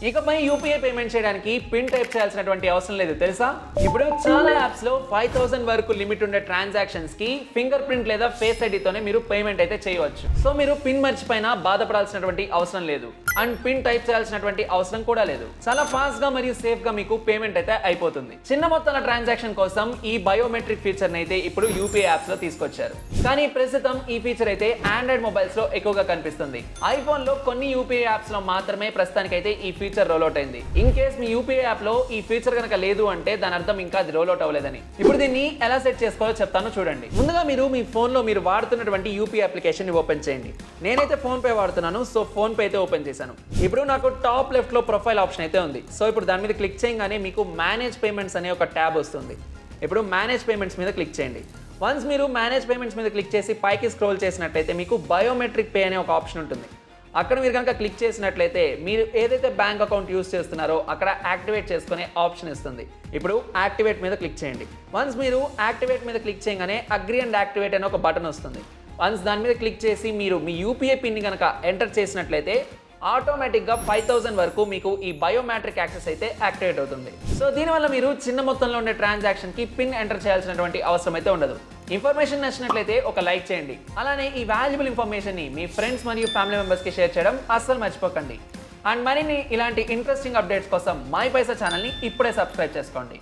ఇకపై UPI payment చేయడానికి pin type చేయాల్సినటువంటి అవసరం లేదు తెలుసా. ఇప్పుడు చాలా యాప్స్ లో 5000 వరకు లిమిట్ ఉండే ట్రాన్సాక్షన్స్ కి ఫింగర్ ప్రింట్ లేదా ఫేస్ ఐడితోనే మీరు పేమెంట్ అయితే చేయవచ్చు. సో మీరు పిన్ మర్చిపోయినా బాధపడాల్సినటువంటి అవసరం లేదు అండ్ పిన్ టైప్ చేయాల్సినటువంటి అవసరం కూడా లేదు. చాలా ఫాస్ట్ గా మరియు సేఫ్ గా మీకు పేమెంట్ అయితే అయిపోతుంది. చిన్న మొత్తాల ట్రాన్సాక్షన్ కోసం ఈ బయోమెట్రిక్ ఫీచర్ అయితే ఇప్పుడు యూపీఐ యాప్స్ లో తీసుకొచ్చారు. కానీ ప్రస్తుతం ఈ ఫీచర్ అయితే ఆండ్రాయిడ్ మొబైల్స్ లో ఎక్కువగా కనిపిస్తుంది. ఐఫోన్ లో కొన్ని యూపీఐ యాప్స్ లో మాత్రమే ప్రస్తుతానికైతే ఈ ఫీచర్ రోల్అవుట్ అయింది. In case me UPI app లో ఈ ఫీచర్ కనుక లేదు అంటే దాని అర్థం ఇంకా అది రోల్అవుట్ అవ్వలేదని. ఇప్పుడు దీన్ని ఎలా సెట్ చేసుకోవాలో చెప్తాను చూడండి. ముందుగా మీరు మీ ఫోన్ లో మీరు వాడుతున్నటువంటి యూపీఐ అప్లికేషన్ ని ఓపెన్ చేయండి. నేనైతే ఫోన్ పే వాడుతున్నాను, సో ఫోన్ పే అయితే ఓపెన్ చేశాను. ఇప్పుడు నాకు టాప్ లెఫ్ట్ లో ప్రొఫైల్ ఆప్షన్ అయితే ఉంది. సో ఇప్పుడు దాని మీద క్లిక్ చేయగానే మీకు మేనేజ్ పేమెంట్స్ అనే ఒక ట్యాబ్ వస్తుంది. ఇప్పుడు మేనేజ్ పేమెంట్స్ మీద క్లిక్ చేయండి. వన్స్ మీరు మేనేజ్ పేమెంట్స్ మీద క్లిక్ చేసి పైకి స్క్రోల్ చేసినట్లయితే మీకు బయోమెట్రిక్ పే అనే ఒక ఆప్షన్ ఉంటుంది. అక్కడ మీరు కనుక క్లిక్ చేసినట్లయితే మీరు ఏదైతే బ్యాంక్ అకౌంట్ యూస్ చేస్తున్నారో అక్కడ యాక్టివేట్ చేసుకునే ఆప్షన్ ఇస్తుంది. ఇప్పుడు యాక్టివేట్ మీద క్లిక్ చేయండి. వన్స్ మీరు యాక్టివేట్ మీద క్లిక్ చేయగానే అగ్రీ అండ్ యాక్టివేట్ అనే ఒక బటన్ వస్తుంది. వన్స్ దాని మీద క్లిక్ చేసి మీరు మీ యూపీఐ పిన్ని కనుక ఎంటర్ చేసినట్లయితే ఆటోమేటిక్గా 5000 వరకు మీకు ఈ బయోమెట్రిక్ యాక్సెస్ అయితే యాక్టివేట్ అవుతుంది. సో దీనివల్ల మీరు చిన్న మొత్తంలో ఉండే ట్రాన్సాక్షన్కి పిన్ ఎంటర్ చేయాల్సినటువంటి అవసరం అయితే ఉండదు. ఇన్ఫర్మేషన్ నచ్చినట్లయితే ఒక లైక్ చేయండి. అలానే ఈ వాల్యుబుల్ ఇన్ఫర్మేషన్ని మీ ఫ్రెండ్స్ మరియు ఫ్యామిలీ మెంబర్స్కి షేర్ చేయడం అస్సలు మర్చిపోకండి. అండ్ మరిన్ని ఇలాంటి ఇంట్రెస్టింగ్ అప్డేట్స్ కోసం మై పైసా ఛానల్ని ఇప్పుడే సబ్స్క్రైబ్ చేసుకోండి.